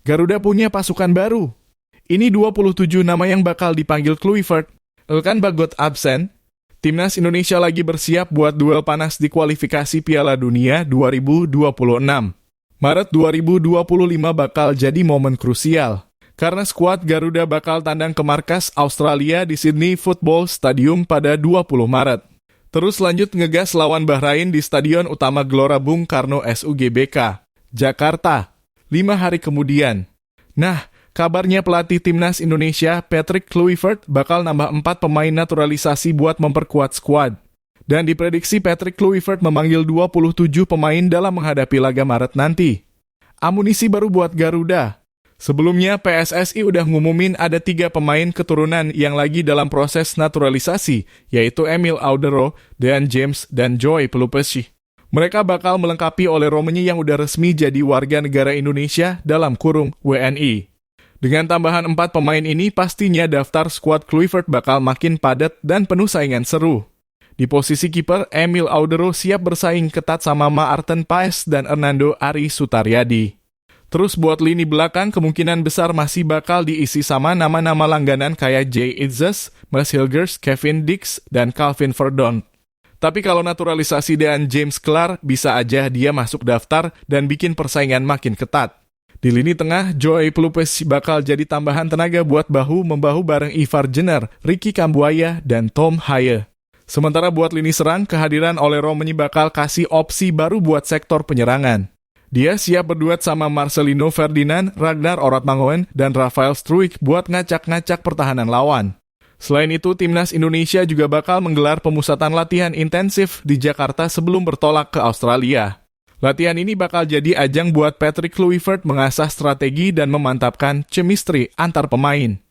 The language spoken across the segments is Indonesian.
Garuda punya pasukan baru. Ini 27 nama yang bakal dipanggil Kluivert. Elkan Bagot absen. Timnas Indonesia lagi bersiap buat duel panas di kualifikasi Piala Dunia 2026. Maret 2025 bakal jadi momen krusial. Karena skuad Garuda bakal tandang ke markas Australia di Sydney Football Stadium pada 20 Maret. Terus lanjut ngegas lawan Bahrain di Stadion Utama Gelora Bung Karno SUGBK, Jakarta, 5 hari kemudian. Nah, kabarnya pelatih Timnas Indonesia, Patrick Kluivert, bakal nambah 4 pemain naturalisasi buat memperkuat skuad. Dan diprediksi Patrick Kluivert memanggil 27 pemain dalam menghadapi laga Maret nanti. Amunisi baru buat Garuda. Sebelumnya, PSSI udah ngumumin ada 3 pemain keturunan yang lagi dalam proses naturalisasi, yaitu Emil Audero, Dean James, dan Joy Pelupessy. Mereka bakal melengkapi oleh Romani yang udah resmi jadi warga negara Indonesia dalam kurung WNI. Dengan tambahan 4 pemain ini, pastinya daftar skuad Kluivert bakal makin padat dan penuh saingan seru. Di posisi kiper, Emil Audero siap bersaing ketat sama Maarten Paes dan Hernando Ari Sutaryadi. Terus buat lini belakang, kemungkinan besar masih bakal diisi sama nama-nama langganan kayak Jay Itzes, Mes Hilgers, Kevin Dix, dan Calvin Verdonk. Tapi kalau naturalisasi dan James kelar, bisa aja dia masuk daftar dan bikin persaingan makin ketat. Di lini tengah, Joy Pelupessy bakal jadi tambahan tenaga buat bahu-membahu bareng Ivar Jenner, Ricky Kambuaya, dan Tom Haye. Sementara buat lini serang, kehadiran oleh Romani bakal kasih opsi baru buat sektor penyerangan. Dia siap berduet sama Marcelino Ferdinand, Ragnar Oratmangoen, dan Rafael Struijk buat ngacak-ngacak pertahanan lawan. Selain itu, Timnas Indonesia juga bakal menggelar pemusatan latihan intensif di Jakarta sebelum bertolak ke Australia. Latihan ini bakal jadi ajang buat Patrick Kluivert mengasah strategi dan memantapkan chemistry antar pemain.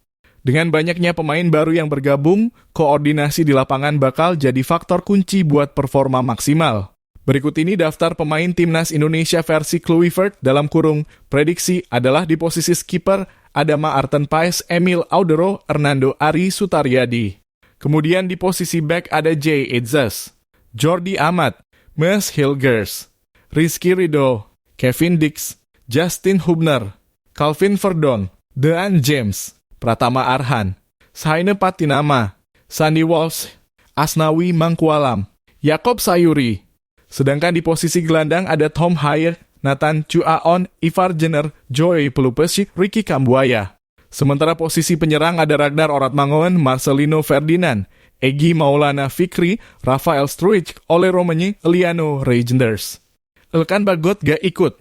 Dengan banyaknya pemain baru yang bergabung, koordinasi di lapangan bakal jadi faktor kunci buat performa maksimal. Berikut ini daftar pemain Timnas Indonesia versi Kluivert dalam kurung. Prediksi adalah di posisi skipper ada Maarten Paes, Emil Audero, Hernando Ari Sutaryadi. Kemudian di posisi back ada Jay Itzes, Jordi Amat, Mes Hilgers, Rizky Ridho, Kevin Dix, Justin Hubner, Calvin Verdonk, Dean James, Pratama Arhan, Saine Patinama, Sandy Walsh, Asnawi Mangkualam, Yakob Sayuri. Sedangkan di posisi gelandang ada Tom Haye, Nathan Chuaon, Ivar Jenner, Joy Pelupessy, Ricky Kambuaya. Sementara posisi penyerang ada Ragnar Oratmangoen, Marcelino Ferdinand, Egy Maulana Fikri, Rafael Struijk, Ole Romani, Liano Reijnders. Elkan Bagot gak ikut.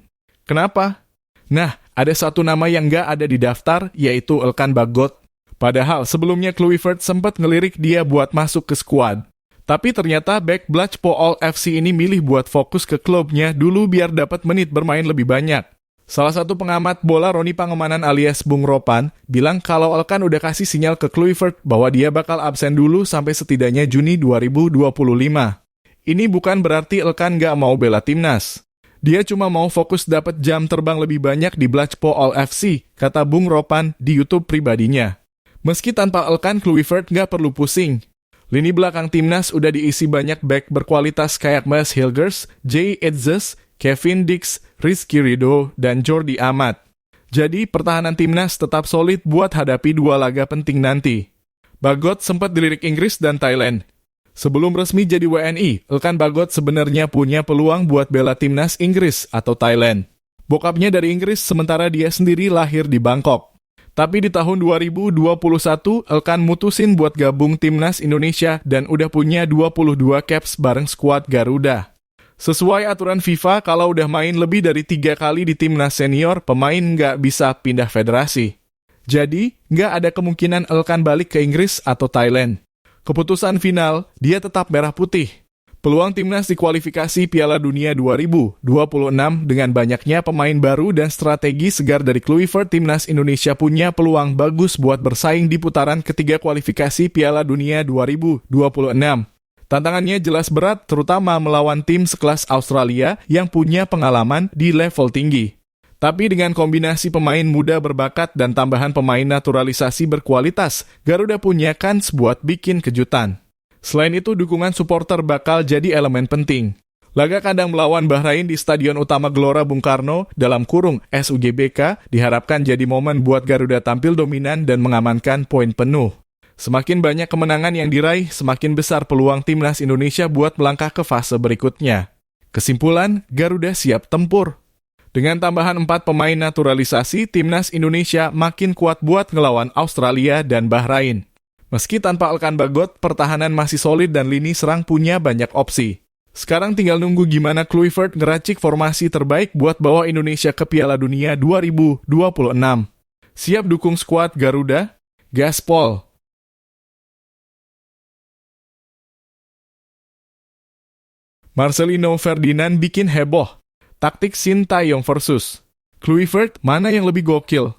Kenapa? Nah, ada satu nama yang gak ada di daftar, yaitu Elkan Bagot. Padahal sebelumnya Kluivert sempat ngelirik dia buat masuk ke skuad. Tapi ternyata back Blacpool FC ini milih buat fokus ke klubnya dulu biar dapat menit bermain lebih banyak. Salah satu pengamat bola Roni Pangemanan alias Bung Ropan bilang kalau Elkan udah kasih sinyal ke Kluivert bahwa dia bakal absen dulu sampai setidaknya Juni 2025. Ini bukan berarti Elkan gak mau bela timnas. Dia cuma mau fokus dapat jam terbang lebih banyak di Blacpool FC, kata Bung Ropan di YouTube pribadinya. Meski tanpa Elkan, Kluivert gak perlu pusing. Lini belakang timnas udah diisi banyak back berkualitas kayak Mes Hilgers, Jay Itzes, Kevin Dix, Rizky Ridho, dan Jordi Amat. Jadi pertahanan timnas tetap solid buat hadapi 2 laga penting nanti. Bagot sempat dilirik Inggris dan Thailand. Sebelum resmi jadi WNI, Elkan Bagot sebenarnya punya peluang buat bela timnas Inggris atau Thailand. Bokapnya dari Inggris sementara dia sendiri lahir di Bangkok. Tapi di tahun 2021, Elkan mutusin buat gabung Timnas Indonesia dan udah punya 22 caps bareng skuad Garuda. Sesuai aturan FIFA, kalau udah main lebih dari 3 kali di Timnas Senior, pemain nggak bisa pindah federasi. Jadi, nggak ada kemungkinan Elkan balik ke Inggris atau Thailand. Keputusan final, dia tetap merah putih. Peluang timnas di kualifikasi Piala Dunia 2026 dengan banyaknya pemain baru dan strategi segar dari Kluivert, timnas Indonesia punya peluang bagus buat bersaing di putaran ketiga kualifikasi Piala Dunia 2026. Tantangannya jelas berat, terutama melawan tim sekelas Australia yang punya pengalaman di level tinggi. Tapi dengan kombinasi pemain muda berbakat dan tambahan pemain naturalisasi berkualitas, Garuda punya kans buat bikin kejutan. Selain itu, dukungan supporter bakal jadi elemen penting. Laga kandang melawan Bahrain di Stadion Utama Gelora Bung Karno (SUGBK) diharapkan jadi momen buat Garuda tampil dominan dan mengamankan poin penuh. Semakin banyak kemenangan yang diraih, semakin besar peluang timnas Indonesia buat melangkah ke fase berikutnya. Kesimpulan, Garuda siap tempur. Dengan tambahan 4 pemain naturalisasi, timnas Indonesia makin kuat buat ngelawan Australia dan Bahrain. Meski tanpa Elkan Bagot, pertahanan masih solid dan lini serang punya banyak opsi. Sekarang tinggal nunggu gimana Kluivert ngeracik formasi terbaik buat bawa Indonesia ke Piala Dunia 2026. Siap dukung skuad Garuda? Gaspol. Marcelino Ferdinand bikin heboh. Taktik Sintayong versus Kluivert, mana yang lebih gokil?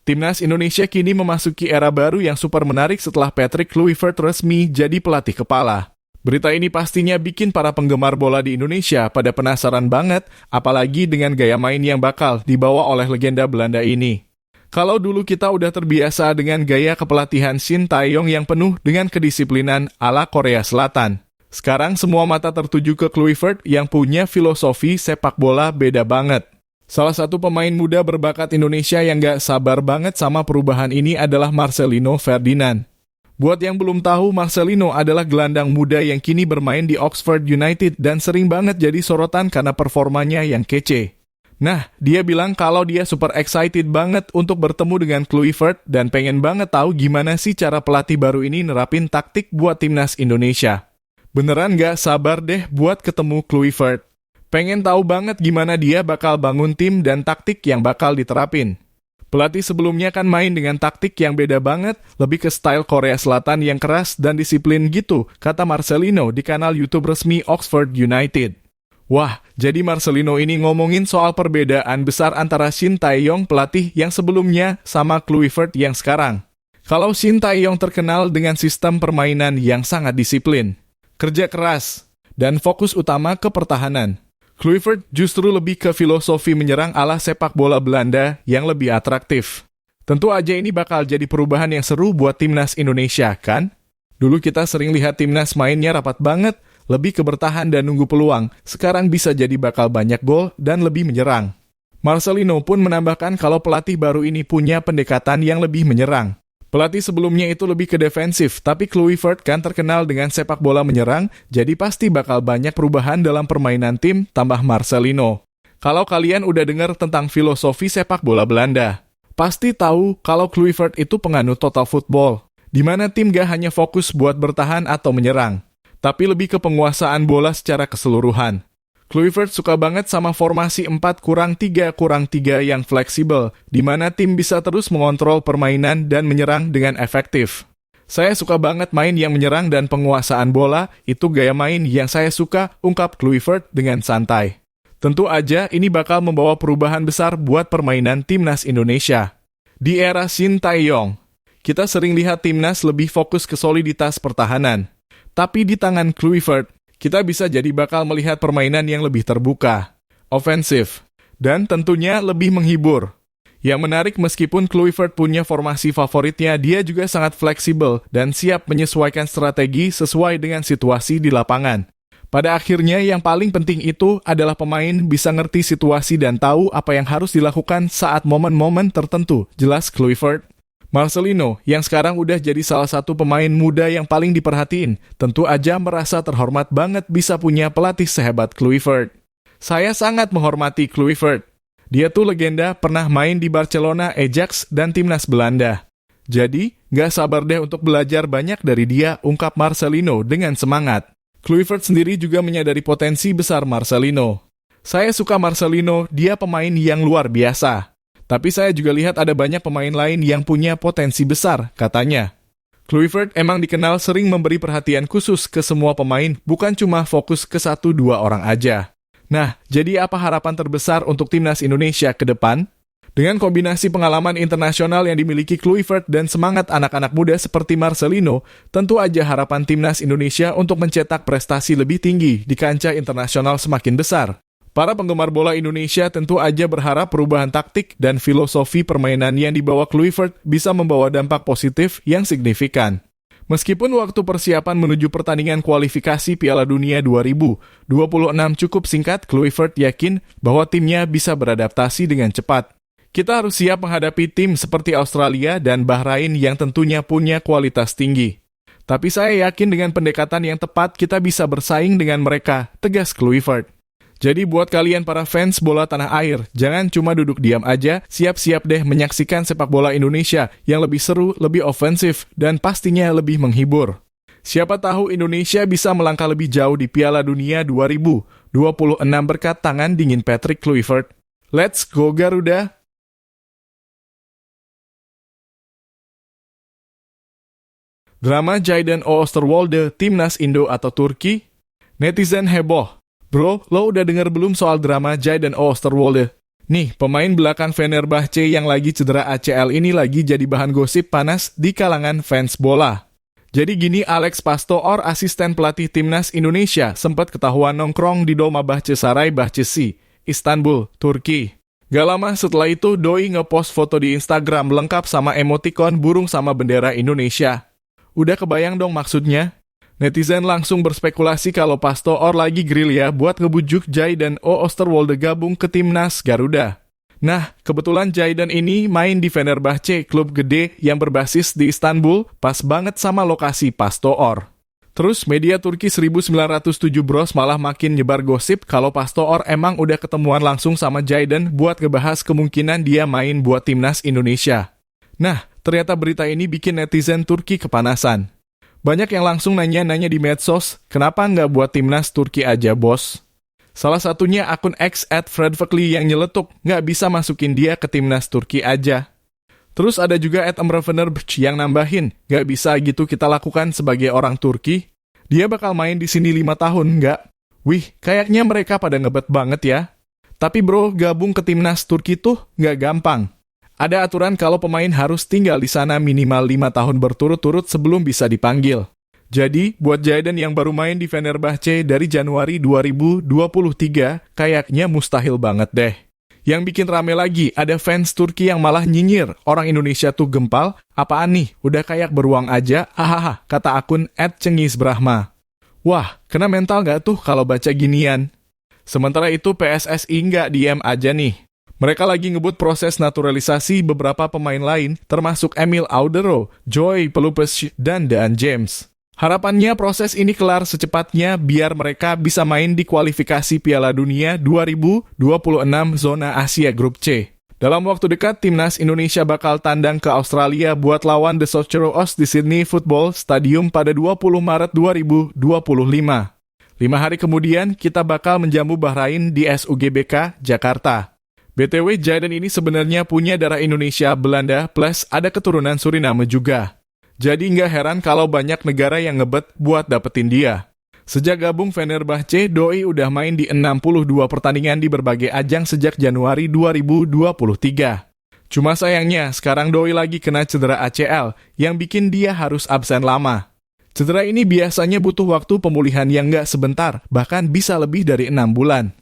Timnas Indonesia kini memasuki era baru yang super menarik setelah Patrick Kluivert resmi jadi pelatih kepala. Berita ini pastinya bikin para penggemar bola di Indonesia pada penasaran banget, apalagi dengan gaya main yang bakal dibawa oleh legenda Belanda ini. Kalau dulu kita udah terbiasa dengan gaya kepelatihan Sintayong yang penuh dengan kedisiplinan ala Korea Selatan. Sekarang semua mata tertuju ke Kluivert yang punya filosofi sepak bola beda banget. Salah satu pemain muda berbakat Indonesia yang gak sabar banget sama perubahan ini adalah Marcelino Ferdinand. Buat yang belum tahu, Marcelino adalah gelandang muda yang kini bermain di Oxford United dan sering banget jadi sorotan karena performanya yang kece. Nah, dia bilang kalau dia super excited banget untuk bertemu dengan Kluivert dan pengen banget tahu gimana sih cara pelatih baru ini nerapin taktik buat timnas Indonesia. Beneran gak sabar deh buat ketemu Kluivert. Pengen tahu banget gimana dia bakal bangun tim dan taktik yang bakal diterapin. Pelatih sebelumnya kan main dengan taktik yang beda banget, lebih ke style Korea Selatan yang keras dan disiplin gitu, kata Marcelino di kanal YouTube resmi Oxford United. Wah, jadi Marcelino ini ngomongin soal perbedaan besar antara Sintayong pelatih yang sebelumnya sama Kluivert yang sekarang. Kalau Sintayong terkenal dengan sistem permainan yang sangat disiplin, kerja keras, dan fokus utama ke pertahanan. Kluivert justru lebih ke filosofi menyerang ala sepak bola Belanda yang lebih atraktif. Tentu aja ini bakal jadi perubahan yang seru buat timnas Indonesia, kan? Dulu kita sering lihat timnas mainnya rapat banget, lebih ke bertahan dan nunggu peluang. Sekarang bisa jadi bakal banyak gol dan lebih menyerang. Marcelino pun menambahkan kalau pelatih baru ini punya pendekatan yang lebih menyerang. Pelatih sebelumnya itu lebih ke defensif, tapi Kluivert kan terkenal dengan sepak bola menyerang, jadi pasti bakal banyak perubahan dalam permainan tim, tambah Marcelino. Kalau kalian udah dengar tentang filosofi sepak bola Belanda, pasti tahu kalau Kluivert itu penganut total football, di mana tim gak hanya fokus buat bertahan atau menyerang, tapi lebih ke penguasaan bola secara keseluruhan. Kluivert suka banget sama formasi 4-3-3 yang fleksibel, di mana tim bisa terus mengontrol permainan dan menyerang dengan efektif. Saya suka banget main yang menyerang dan penguasaan bola, itu gaya main yang saya suka, ungkap Kluivert dengan santai. Tentu aja ini bakal membawa perubahan besar buat permainan timnas Indonesia. Di era Sintayong, kita sering lihat timnas lebih fokus ke soliditas pertahanan. Tapi di tangan Kluivert, kita bisa jadi bakal melihat permainan yang lebih terbuka, ofensif, dan tentunya lebih menghibur. Yang menarik meskipun Kluivert punya formasi favoritnya, dia juga sangat fleksibel dan siap menyesuaikan strategi sesuai dengan situasi di lapangan. Pada akhirnya yang paling penting itu adalah pemain bisa ngerti situasi dan tahu apa yang harus dilakukan saat momen-momen tertentu, jelas Kluivert. Marcelino, yang sekarang udah jadi salah satu pemain muda yang paling diperhatiin, tentu aja merasa terhormat banget bisa punya pelatih sehebat Kluivert. Saya sangat menghormati Kluivert. Dia tuh legenda, pernah main di Barcelona, Ajax, dan timnas Belanda. Jadi, gak sabar deh untuk belajar banyak dari dia, ungkap Marcelino dengan semangat. Kluivert sendiri juga menyadari potensi besar Marcelino. Saya suka Marcelino, dia pemain yang luar biasa. Tapi saya juga lihat ada banyak pemain lain yang punya potensi besar, katanya. Kluivert emang dikenal sering memberi perhatian khusus ke semua pemain, bukan cuma fokus ke 1-2 orang aja. Nah, jadi apa harapan terbesar untuk timnas Indonesia ke depan? Dengan kombinasi pengalaman internasional yang dimiliki Kluivert dan semangat anak-anak muda seperti Marcelino, tentu aja harapan timnas Indonesia untuk mencetak prestasi lebih tinggi di kancah internasional semakin besar. Para penggemar bola Indonesia tentu aja berharap perubahan taktik dan filosofi permainan yang dibawa Kluivert bisa membawa dampak positif yang signifikan. Meskipun waktu persiapan menuju pertandingan kualifikasi Piala Dunia 2026 cukup singkat, Kluivert yakin bahwa timnya bisa beradaptasi dengan cepat. Kita harus siap menghadapi tim seperti Australia dan Bahrain yang tentunya punya kualitas tinggi. Tapi saya yakin dengan pendekatan yang tepat kita bisa bersaing dengan mereka, tegas Kluivert. Jadi buat kalian para fans bola tanah air, jangan cuma duduk diam aja, siap-siap deh menyaksikan sepak bola Indonesia yang lebih seru, lebih ofensif, dan pastinya lebih menghibur. Siapa tahu Indonesia bisa melangkah lebih jauh di Piala Dunia 2026 berkat tangan dingin Patrick Kluivert. Let's go Garuda! Drama Jayden Oosterwolde, Timnas Indo atau Turki? Netizen heboh. Bro, lo udah denger belum soal drama Jayden Oosterwolde? Nih, pemain belakang Fenerbahce yang lagi cedera ACL ini lagi jadi bahan gosip panas di kalangan fans bola. Jadi gini, Alex Pastoor, asisten pelatih Timnas Indonesia, sempat ketahuan nongkrong di Dolmabahçesaray Bahçesi, Istanbul, Turki. Gak lama setelah itu, Doi ngepost foto di Instagram lengkap sama emoticon burung sama bendera Indonesia. Udah kebayang dong maksudnya? Netizen langsung berspekulasi kalau Pastoor lagi gerilya buat ngebujuk Jayden Oosterwolde gabung ke Timnas Garuda. Nah, kebetulan Jayden ini main di Fenerbahce, klub gede yang berbasis di Istanbul, pas banget sama lokasi Pastoor. Terus media Turki 1907 Bros malah makin nyebar gosip kalau Pastoor emang udah ketemuan langsung sama Jayden buat ngebahas kemungkinan dia main buat Timnas Indonesia. Nah, ternyata berita ini bikin netizen Turki kepanasan. Banyak yang langsung nanya-nanya di medsos, kenapa nggak buat Timnas Turki aja, bos? Salah satunya akun X @fredvekli yang nyeletuk, nggak bisa masukin dia ke Timnas Turki aja. Terus ada juga @emrevenerbch yang nambahin, nggak bisa gitu kita lakukan sebagai orang Turki. Dia bakal main di sini 5 tahun, nggak? Wih, kayaknya mereka pada ngebet banget ya. Tapi bro, gabung ke Timnas Turki tuh nggak gampang. Ada aturan kalau pemain harus tinggal di sana minimal 5 tahun berturut-turut sebelum bisa dipanggil. Jadi, buat Jayden yang baru main di Fenerbahce dari Januari 2023, kayaknya mustahil banget deh. Yang bikin rame lagi, ada fans Turki yang malah nyinyir, orang Indonesia tuh gempal, apaan nih, udah kayak beruang aja, hahaha, kata akun @cengisbrahma. Wah, kena mental gak tuh kalau baca ginian? Sementara itu PSSI nggak diem aja nih. Mereka lagi ngebut proses naturalisasi beberapa pemain lain, termasuk Emil Audero, Joy Pelupes, dan Dan James. Harapannya proses ini kelar secepatnya biar mereka bisa main di kualifikasi Piala Dunia 2026 zona Asia Grup C. Dalam waktu dekat, Timnas Indonesia bakal tandang ke Australia buat lawan The Socceroos di Sydney Football Stadium pada 20 Maret 2025. 5 hari kemudian, kita bakal menjamu Bahrain di SUGBK, Jakarta. BTW, Jayden ini sebenarnya punya darah Indonesia, Belanda, plus ada keturunan Suriname juga. Jadi nggak heran kalau banyak negara yang ngebet buat dapetin dia. Sejak gabung Fenerbahce, Doi udah main di 62 pertandingan di berbagai ajang sejak Januari 2023. Cuma sayangnya, sekarang Doi lagi kena cedera ACL, yang bikin dia harus absen lama. Cedera ini biasanya butuh waktu pemulihan yang nggak sebentar, bahkan bisa lebih dari 6 bulan.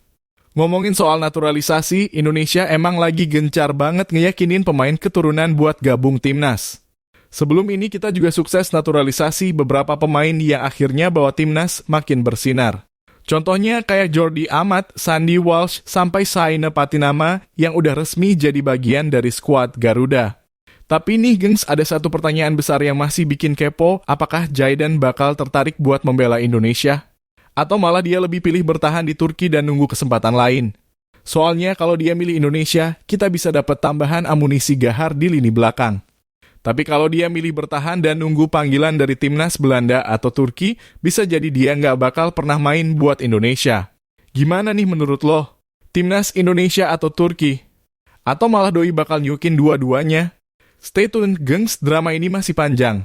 Ngomongin soal naturalisasi, Indonesia emang lagi gencar banget ngeyakinin pemain keturunan buat gabung Timnas. Sebelum ini kita juga sukses naturalisasi beberapa pemain yang akhirnya bawa Timnas makin bersinar. Contohnya kayak Jordi Amat, Sandy Walsh, sampai Saina Patinama yang udah resmi jadi bagian dari skuad Garuda. Tapi nih gengs, ada satu pertanyaan besar yang masih bikin kepo, apakah Jayden bakal tertarik buat membela Indonesia? Atau malah dia lebih pilih bertahan di Turki dan nunggu kesempatan lain. Soalnya kalau dia milih Indonesia, kita bisa dapat tambahan amunisi gahar di lini belakang. Tapi kalau dia milih bertahan dan nunggu panggilan dari Timnas Belanda atau Turki, bisa jadi dia nggak bakal pernah main buat Indonesia. Gimana nih menurut lo? Timnas Indonesia atau Turki? Atau malah Doi bakal nyukin dua-duanya? Stay tune, gengs, drama ini masih panjang.